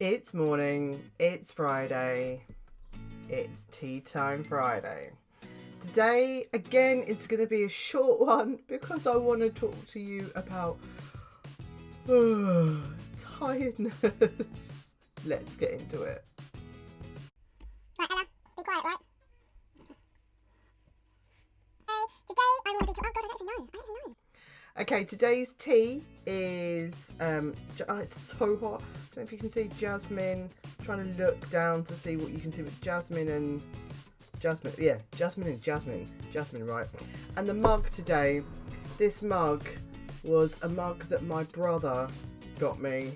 It's morning, it's Friday, it's Tea Time Friday. Today, again, it's going to be a short one because I want to talk to you about tiredness. Let's get into it. Right, Ella, be quiet, right? Today I want to be talking. Oh God, I don't even know. Okay, today's tea is, it's so hot. I don't know if you can see Jasmine. I'm trying to look down to see what you can see with Jasmine, right? And the mug today, this mug was a mug that my brother got me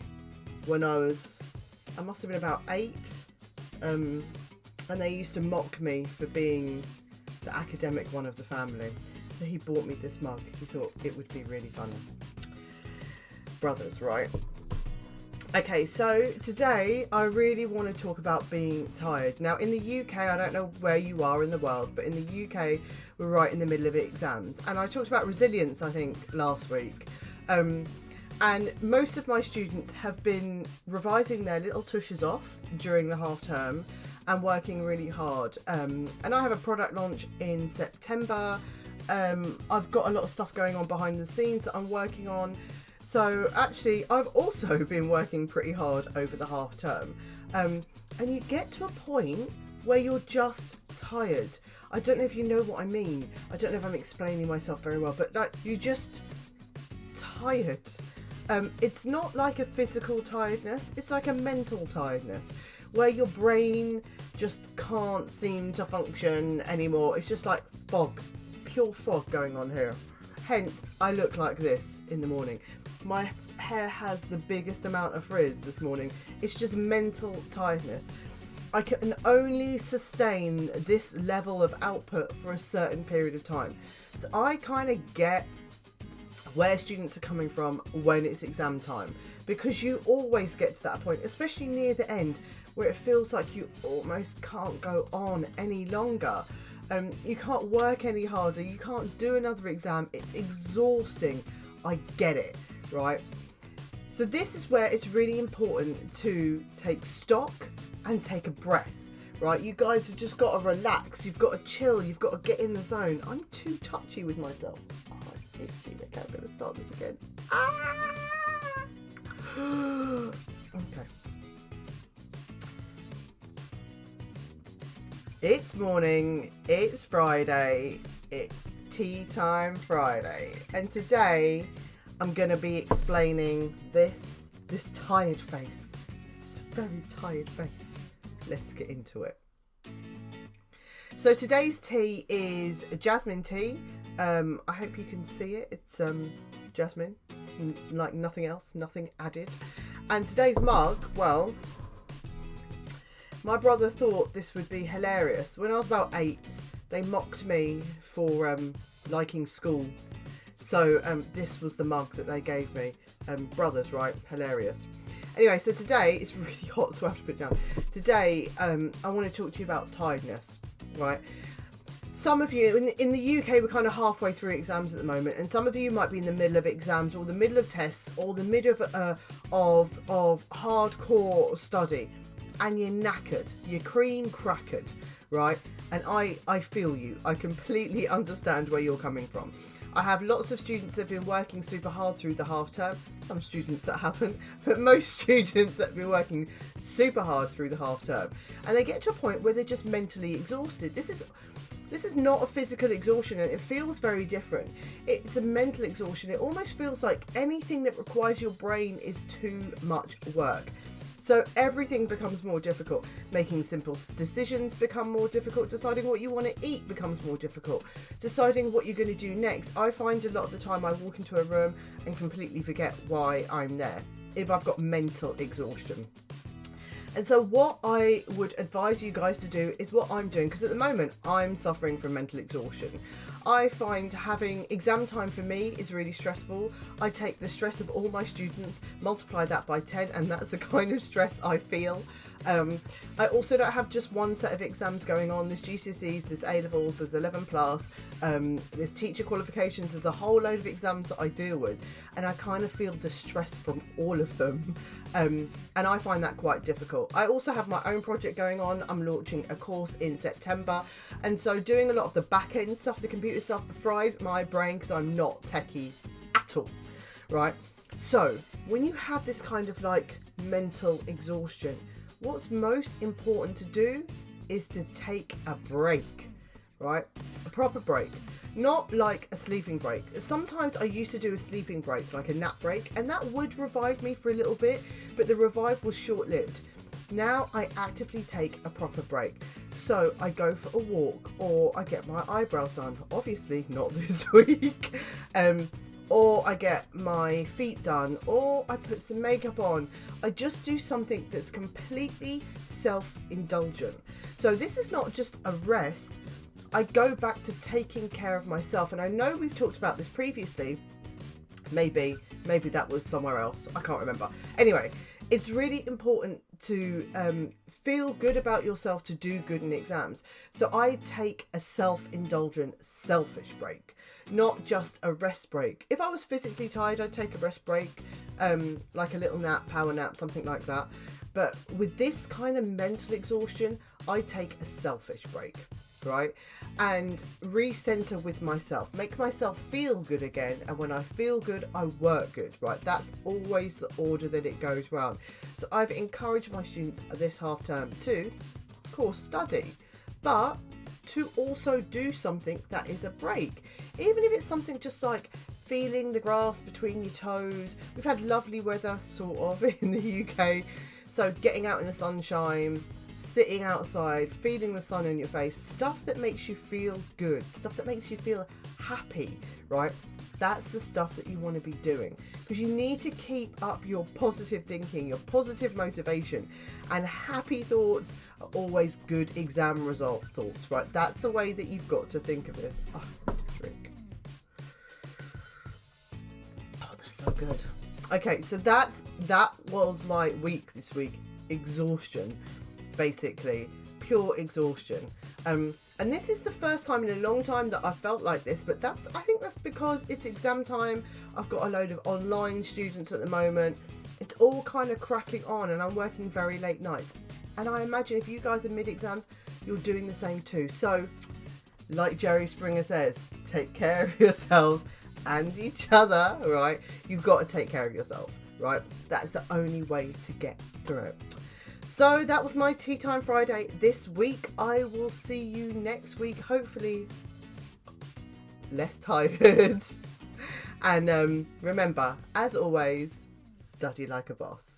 when I must have been about 8. And they used to mock me for being the academic one of the family. So he bought me this mug. He thought it would be really funny. Brothers, right? Okay, so today I really want to talk about being tired. Now in the UK, I don't know where you are in the world, but in the UK, we're right in the middle of exams. And I talked about resilience, I think, last week. And most of my students have been revising their little tushes off during the half term and working really hard. And I have a product launch in September. I've got a lot of stuff going on behind the scenes that I'm working on. So actually, I've also been working pretty hard over the half term. And you get to a point where you're just tired. I don't know if you know what I mean. I don't know if I'm explaining myself very well, but like, you're just tired. It's not like a physical tiredness. It's like a mental tiredness where your brain just can't seem to function anymore. It's just like fog. Pure fog going on here. Hence, I look like this in the morning. My hair has the biggest amount of frizz this morning. It's just mental tiredness. I can only sustain this level of output for a certain period of time. So I kind of get where students are coming from when it's exam time, because you always get to that point, especially near the end, where it feels like you almost can't go on any longer. You can't work any harder. You can't do another exam. It's exhausting. I get it, right? So this is where it's really important to take stock and take a breath, right? You guys have just got to relax. You've got to chill. You've got to get in the zone. I'm too touchy with myself. Oh, it's itchy. Okay, I'm going to start this again. Okay. It's morning, it's Friday, it's Tea Time Friday, and today I'm going to be explaining this tired face, this very tired face. Let's get into it. So today's tea is jasmine tea. I hope you can see it. It's jasmine, like nothing else, nothing added. And today's mug, well, my brother thought this would be hilarious. When I was about 8, they mocked me for liking school. So this was the mug that they gave me. Brothers, right? Hilarious. Anyway, so today, it's really hot, so I have to put it down. Today, I want to talk to you about tiredness, right? Some of you, in the UK, we're kind of halfway through exams at the moment, and some of you might be in the middle of exams, or the middle of tests, or the middle of hardcore study. And you're knackered, you're cream crackered, right? And I feel you. I completely understand where you're coming from. I have lots of students that have been working super hard through the half term. Some students that haven't, but most students that have been working super hard through the half term. And they get to a point where they're just mentally exhausted. This is not a physical exhaustion, and it feels very different. It's a mental exhaustion. It almost feels like anything that requires your brain is too much work. So everything becomes more difficult. Making simple decisions become more difficult. Deciding what you want to eat becomes more difficult. Deciding what you're going to do next. I find a lot of the time I walk into a room and completely forget why I'm there, if I've got mental exhaustion. And so what I would advise you guys to do is what I'm doing, because at the moment I'm suffering from mental exhaustion. I find having exam time for me is really stressful. I take the stress of all my students, multiply that by 10, and that's the kind of stress I feel. I also don't have just one set of exams going on. There's GCSEs, there's A-levels, there's 11 plus, there's teacher qualifications, there's a whole load of exams that I deal with, and I kind of feel the stress from all of them, and I find that quite difficult. I also have my own project going on. I'm launching a course in September, and so doing a lot of the back end stuff, the computer stuff, fries my brain because I'm not techie at all, right? So when you have this kind of like mental exhaustion, what's most important to do is to take a break, right? A proper break, not like a sleeping break. Sometimes I used to do a sleeping break, like a nap break, and that would revive me for a little bit, but the revive was short-lived. Now I actively take a proper break. So I go for a walk, or I get my eyebrows done, obviously not this week, or I get my feet done, or I put some makeup on. I just do something that's completely self-indulgent. So this is not just a rest. I go back to taking care of myself. And I know we've talked about this previously. Maybe that was somewhere else. I can't remember. Anyway, it's really important to feel good about yourself to do good in exams. So I take a self-indulgent, selfish break, not just a rest break. If I was physically tired, I'd take a rest break, like a little nap, power nap, something like that. But with this kind of mental exhaustion, I take a selfish break, right? And recenter with myself, make myself feel good again. And when I feel good, I work good, right? That's always the order that it goes round. So I've encouraged my students this half term to, of course, study, but to also do something that is a break. Even if it's something just like feeling the grass between your toes. We've had lovely weather, sort of, in the UK. So getting out in the sunshine, sitting outside, feeling the sun on your face, stuff that makes you feel good, stuff that makes you feel happy, right? That's the stuff that you want to be doing, because you need to keep up your positive thinking, your positive motivation, and happy thoughts are always good exam result thoughts, right? That's the way that you've got to think of this. Oh, I need a drink. Oh, they're so good. Okay, so that was my week this week. Exhaustion, basically, pure exhaustion. And this is the first time in a long time that I felt like this, but I think that's because it's exam time. I've got a load of online students at the moment. It's all kind of cracking on, and I'm working very late nights. And I imagine if you guys are mid-exams, you're doing the same too. So, like Jerry Springer says, take care of yourselves and each other, right? You've got to take care of yourself, right? That's the only way to get through it. So that was my Tea Time Friday this week. I will see you next week, hopefully less tired. And remember, as always, study like a boss.